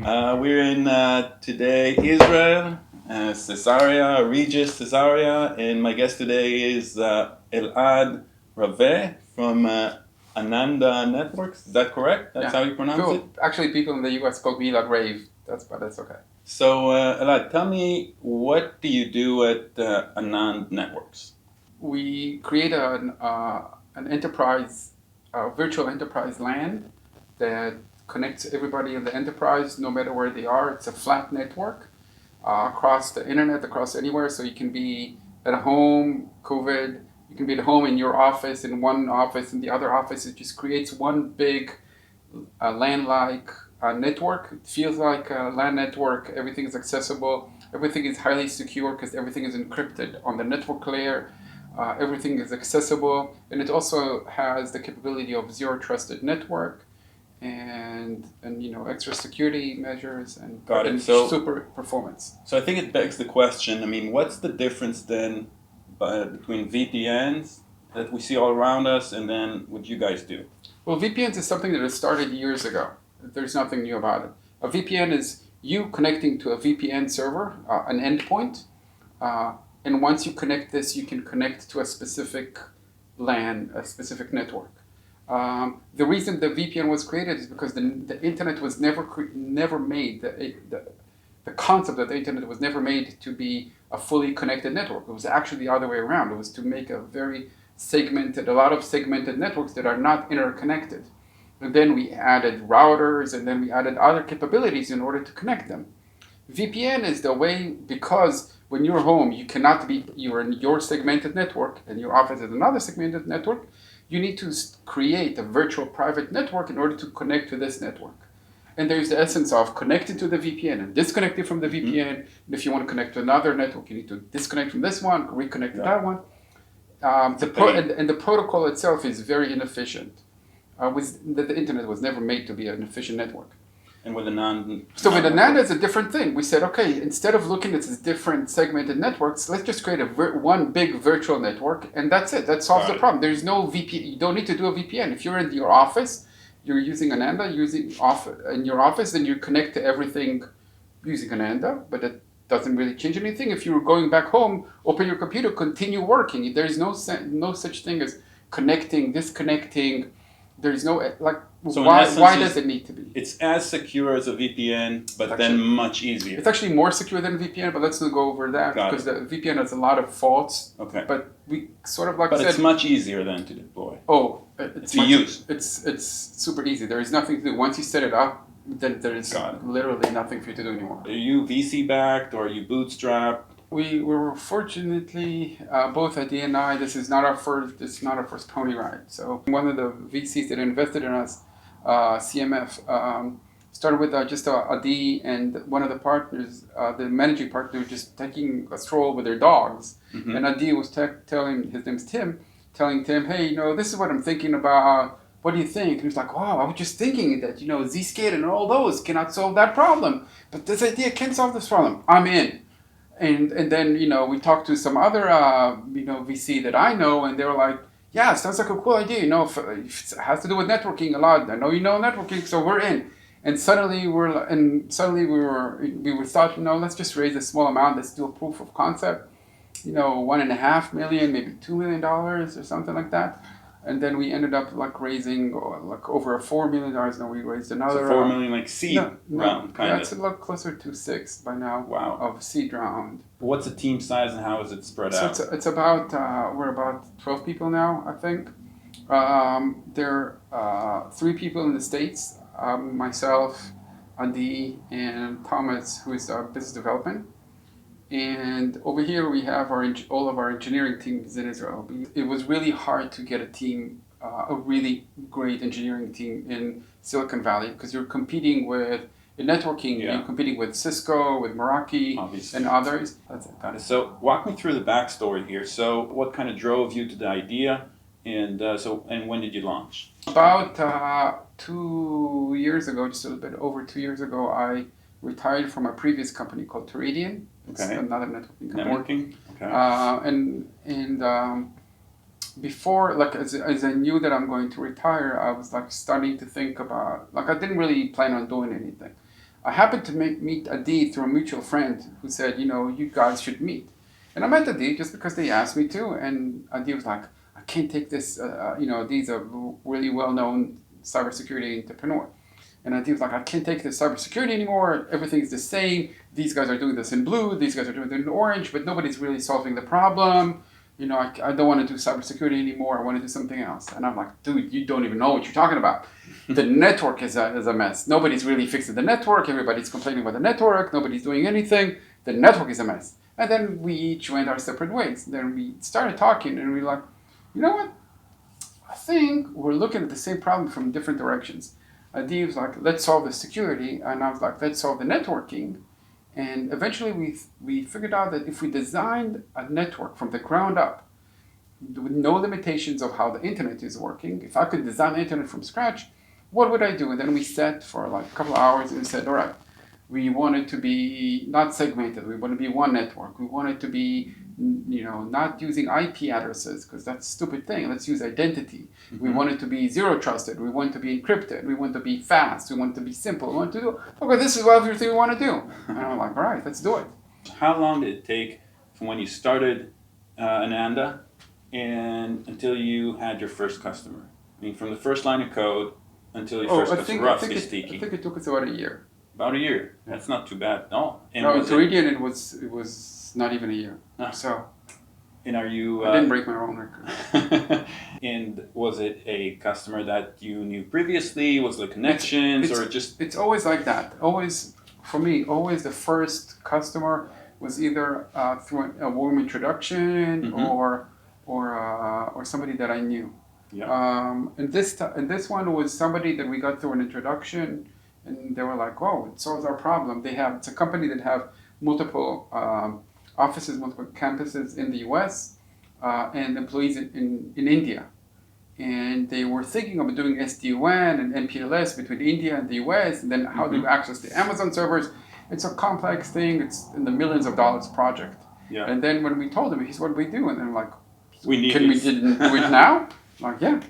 We're in today Israel, Caesarea, Regis Caesarea, and my guest today is Elad Rave from Ananda Networks. Is that correct? That's how you pronounce it? Actually, people in the US call me Elad Rave, but that's okay. So, Elad, tell me, what do you do at Anand Networks? We create an enterprise, a virtual enterprise LAN that connects everybody in the enterprise, no matter where they are. It's a flat network across the internet, across anywhere. So you can be at home, COVID. You can be at home in your office, in one office, in the other office. It just creates one big LAN-like network. It feels like a LAN network. Everything is accessible. Everything is highly secure because everything is encrypted on the network layer. Everything is accessible, and it also has the capability of zero trusted network, and extra security measures and super performance. So I think it begs the question. I mean, what's the difference then between VPNs that we see all around us and then what you guys do? Well, VPNs is something that has started years ago. There's nothing new about it. A VPN is you connecting to a VPN server, an endpoint. And once you connect this, you can connect to a specific LAN, a specific network. The reason the VPN was created is because the internet was never made. The concept of the internet was never made to be a fully connected network. It was actually the other way around. It was to make a lot of segmented networks that are not interconnected. And then we added routers, and then we added other capabilities in order to connect them. VPN is the way, because when you're home, you're in your segmented network, and your office is another segmented network. You need to create a virtual private network in order to connect to this network. And there's the essence of connecting to the VPN and disconnecting from the VPN. And if you want to connect to another network, you need to disconnect from this one, reconnect to that one. The protocol itself is very inefficient. The internet was never made to be an efficient network. And with Ananda? So with Ananda, it's a different thing. We said, okay, instead of looking at these different segmented networks, let's just create one big virtual network, and that's it. That solves the problem. There's no VPN. You don't need to do a VPN. If you're in your office, you're using Ananda, in your office, then you connect to everything using Ananda, but it doesn't really change anything. If you're going back home, open your computer, continue working. There's no such thing as connecting, disconnecting. There's no, so why does it need to be? It's as secure as a VPN, but then much easier. It's actually more secure than a VPN, but let's not go over that because the VPN has a lot of faults. Okay. But we sort of But it's much easier then to deploy. Oh, use. It's super easy. There is nothing to do. Once you set it up, then there is literally nothing for you to do anymore. Are you VC backed or are you bootstrapped? We were fortunately both at DNI. This is not our first pony ride. So one of the VCs that invested in us, CMF, started with just a D, and one of the partners, the managing partner, was just taking a stroll with their dogs, and a D was telling, his name's Tim, telling Tim, hey, this is what I'm thinking about. What do you think? And he's like, wow, I was just thinking that Zscaler and all those cannot solve that problem, but this idea can solve this problem. I'm in. And then, we talked to some other, VC that I know, and they were like, yeah, sounds like a cool idea, if it has to do with networking a lot. I know networking, so we're in. And suddenly we thought, let's just raise a small amount. Let's do a proof of concept, $1.5 million, maybe $2 million or something like that. And then we ended up raising over $4 million. Now we raised another. So $4 million seed round, kind of. It's a lot closer to 6 by now. Wow. Of seed round. What's the team size and how is it spread out? So it's about we're about 12 people now, I think. There are 3 people in the States. Myself, Adi, and Thomas, who is business development. And over here we have all of our engineering teams in Israel. It was really hard to get a really great engineering team in Silicon Valley because you're competing in networking, you're competing with Cisco, with Meraki, and others. That's it. Got it. So walk me through the backstory here. So what kind of drove you to the idea, and when did you launch? About 2 years ago, just a little bit over 2 years ago, I retired from a previous company called Teridian. It's another networking company. And before, as I knew that I'm going to retire, I was starting to think about, I didn't really plan on doing anything. I happened to meet Adi through a mutual friend who said, you guys should meet. And I met Adi just because they asked me to, and Adi was like, I can't take this, Adi's a really well-known cybersecurity entrepreneur. And Adi was like, I can't take this cybersecurity anymore, everything's the same, these guys are doing this in blue, these guys are doing it in orange, but nobody's really solving the problem. I don't want to do cybersecurity anymore. I want to do something else. And I'm like, dude, you don't even know what you're talking about. The network is a mess. Nobody's really fixing the network. Everybody's complaining about the network. Nobody's doing anything. The network is a mess. And then we each went our separate ways. Then we started talking and we were like, you know what? I think we're looking at the same problem from different directions. Adi was like, let's solve the security. And I was like, let's solve the networking. And eventually we figured out that if we designed a network from the ground up, with no limitations of how the internet is working, if I could design the internet from scratch, what would I do? And then we sat for like a couple of hours and said, all right, we want it to be not segmented. We want to be one network. We want it to be, not using IP addresses because that's a stupid thing. Let's use identity. Mm-hmm. We want it to be zero trusted. We want it to be encrypted. We want it to be fast. We want it to be simple. We want to do, okay, this is everything we want to do. And I'm like, all right, let's do it. How long did it take from when you started Ananda and until you had your first customer? I mean, from the first line of code until your first customer, roughly speaking. I think it took us about a year. About a year. That's not too bad. No. And no, to Iridian it was not even a year. Ah. So. And are you? I didn't break my own record. And was it a customer that you knew previously? Was it connections or just? It's always like that. Always, for me, always the first customer was either through a warm introduction mm-hmm. or somebody that I knew. Yeah. And this one was somebody that we got through an introduction. And they were like, "Oh, it solves our problem." It's a company that have multiple offices, multiple campuses in the U.S. And employees in India. And they were thinking of doing SD-WAN and MPLS between India and the U.S. And then how mm-hmm. do you access the Amazon servers? It's a complex thing. It's in the millions of dollars project. Yeah. And then when we told them, here's what we do, and they're like, "We need can we do it now?" I'm like, yeah.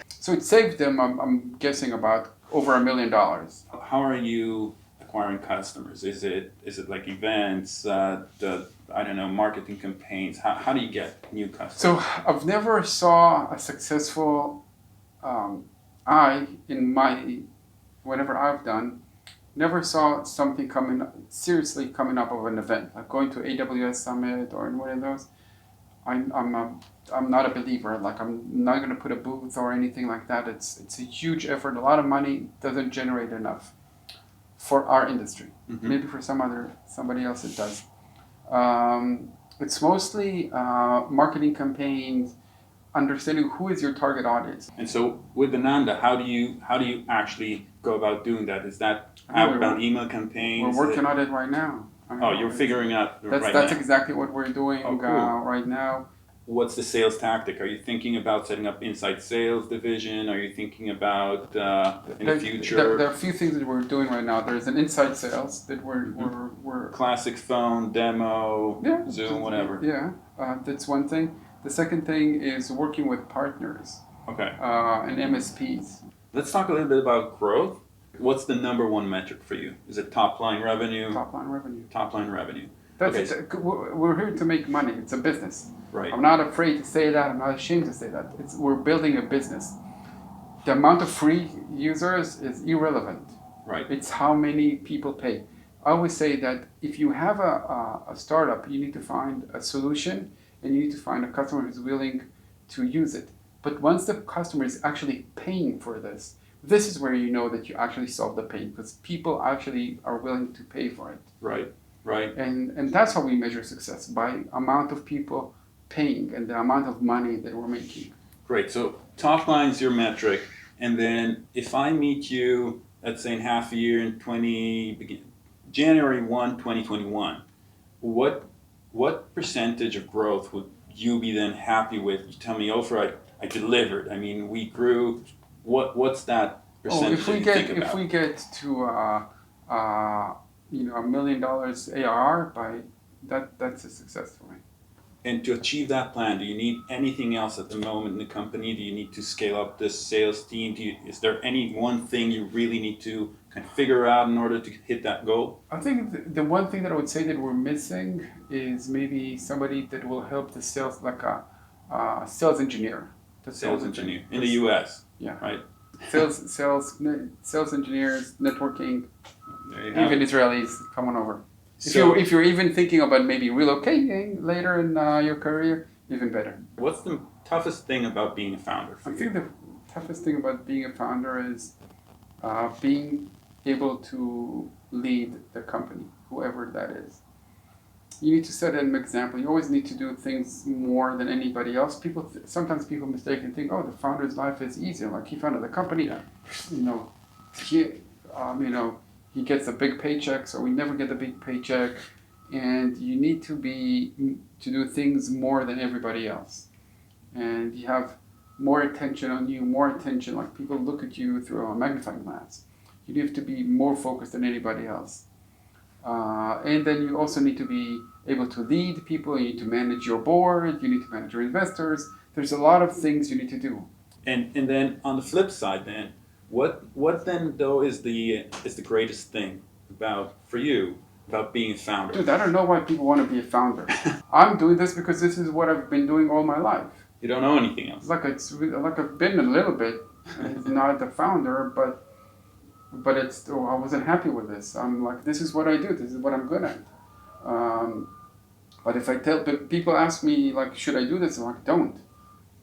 So it saved them. I'm guessing about over $1 million. How are you acquiring customers? Is it like events, marketing campaigns? How do you get new customers? So I've never saw a successful, whatever I've done, never saw something seriously coming up of an event, like going to AWS Summit or in one of those. I'm not a believer. Like, I'm not going to put a booth or anything like that. It's a huge effort, a lot of money, doesn't generate enough for our industry. Mm-hmm. Maybe for somebody else it does. It's mostly marketing campaigns, understanding who is your target audience. And so with Ananda, how do you actually go about doing that? Is that outbound email campaigns? We're working on it right now. You're figuring out that's exactly what we're doing cool. Right now. What's the sales tactic? Are you thinking about setting up inside sales division? Are you thinking about in the future? There are a few things that we're doing right now. There's an inside sales that we're classic phone demo, yeah, Zoom, whatever. Yeah, that's one thing. The second thing is working with partners. Okay. And MSPs. Let's talk a little bit about growth. What's the number one metric for you? Is it top line revenue? Top line revenue. Top line revenue. We're here to make money. It's a business. Right. I'm not afraid to say that. I'm not ashamed to say that. We're building a business. The amount of free users is irrelevant. Right. It's how many people pay. I always say that if you have a startup, you need to find a solution and you need to find a customer who's willing to use it. But once the customer is actually paying for this is where you know that you actually solve the pain, because people actually are willing to pay for it. Right. And that's how we measure success, by amount of people paying and the amount of money that we're making. Great. So top line is your metric, and then if I meet you, let's say in half a year in January 1, 2021, what percentage of growth would you be then happy with? You tell me, Ofer, I delivered. I mean, we grew. What's that percentage? If we get to $1 million ARR, that's a success for me. And to achieve that plan, do you need anything else at the moment in the company? Do you need to scale up the sales team? Is there any one thing you really need to kind of figure out in order to hit that goal? I think the one thing that I would say that we're missing is maybe somebody that will help the sales, like a sales engineer. The Sales engineer in the US. Yeah. Right. Sales engineers, networking, There you have even it. Israelis, come on over. So, If you're even thinking about maybe relocating later in your career, even better. what's the toughest thing about being a founder for I you? think the toughest thing about being a founder is being able to lead the company, whoever that is. You need to set an example. You always need to do things more than anybody else. Sometimes people mistake and think, oh, the founder's life is easy. Like he founded the company, Yeah. He gets a big paycheck, so we never get a big paycheck. And you need to do things more than everybody else. And you have more attention on you, more attention, like people look at you through a magnifying glass. You have to be more focused than anybody else. And then you also need to be able to lead people, you need to manage your board, you need to manage your investors. There's a lot of things you need to do. And then on the flip side, then what then though is the greatest thing for you about being a founder? Dude, I don't know why people want to be a founder. I'm doing this because this is what I've been doing all my life. You don't know anything else. It's like I've been a little bit. It's not the founder, but I wasn't happy with this. I'm like, this is what I do. This is what I'm good at. But but people ask me like, should I do this? I'm like, don't.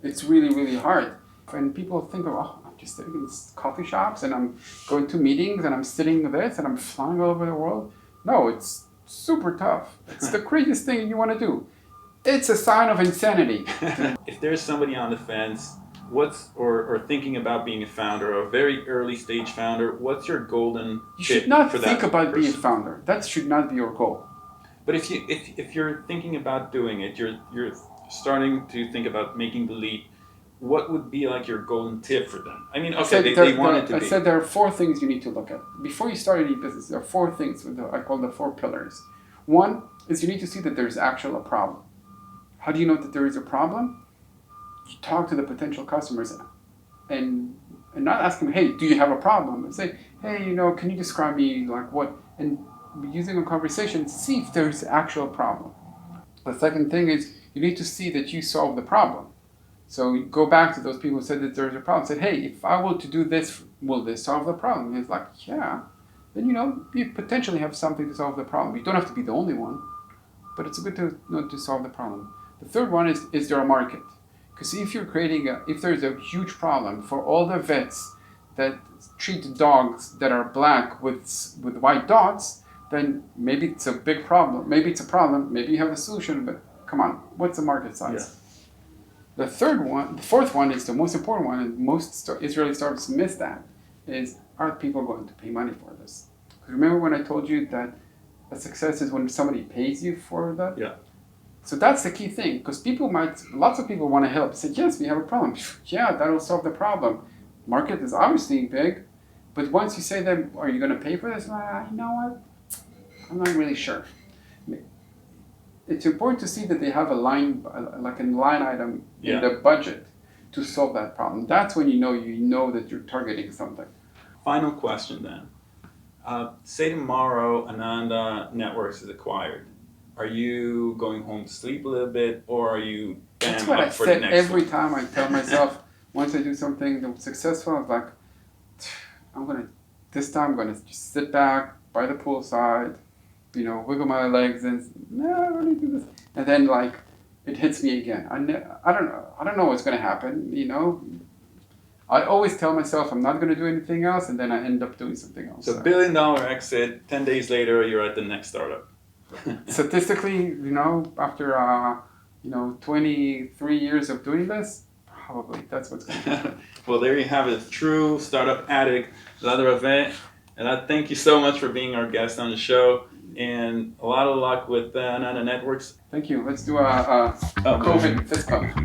It's really, really hard. And people think of, oh, I'm just sitting in coffee shops and I'm going to meetings and I'm sitting this and I'm flying all over the world. No, it's super tough. It's the craziest thing you want to do. It's a sign of insanity. If there's somebody on the fence, or thinking about being a founder, or a very early stage founder, what's your golden You tip should not for think that about being a person? founder. That should not be your goal. But if you're thinking about doing it, you're starting to think about making the leap. What would be like your golden tip for them? I mean, okay, they want it to be. I said there are 4 things you need to look at. Before you start any business, there are 4 things I call the 4 pillars. One is you need to see that there's actually a problem. How do you know that there is a problem? You talk to the potential customers and not ask them, hey, do you have a problem? And say, hey, can you describe me like what? And using a conversation, see if there's actual problem. The second thing is you need to see that you solve the problem. So you go back to those people who said that there's a problem. Say, hey, if I were to do this, will this solve the problem? And it's like, yeah. Then you potentially have something to solve the problem. You don't have to be the only one, but it's good to solve the problem. The third one is there a market? Because if you're if there's a huge problem for all the vets that treat dogs that are black with white dots, then maybe it's a big problem. Maybe it's a problem. Maybe you have a solution. But come on, what's the market size? Yeah. The fourth one is the most important one, and most Israeli startups miss that. Are people going to pay money for this? Because remember when I told you that a success is when somebody pays you for that? Yeah. So that's the key thing, because lots of people want to help. Say, yes, we have a problem. Yeah, that'll solve the problem. Market is obviously big, but once you say them, are you going to pay for this? You know what? I'm not really sure. It's important to see that they have a line item in the budget to solve that problem. That's when you know that you're targeting something. Final question then. Say tomorrow Ananda Networks is acquired. Are you going home to sleep a little bit, or are you That's what I said every time I tell myself, once I do something that's successful, I'm like, this time I'm going to just sit back by the poolside, wiggle my legs and, no, I don't need to do this. And then it hits me again. I don't know what's going to happen, I always tell myself I'm not going to do anything else, and then I end up doing something else. So $1 billion exit, 10 days later you're at the next startup. Statistically, after 23 years of doing this, probably that's what's going to happen. Well, there you have it. True startup addict, Elad Rave. And thank you so much for being our guest on the show. And a lot of luck with Ananda Networks. Thank you. Let's do a COVID fist bump.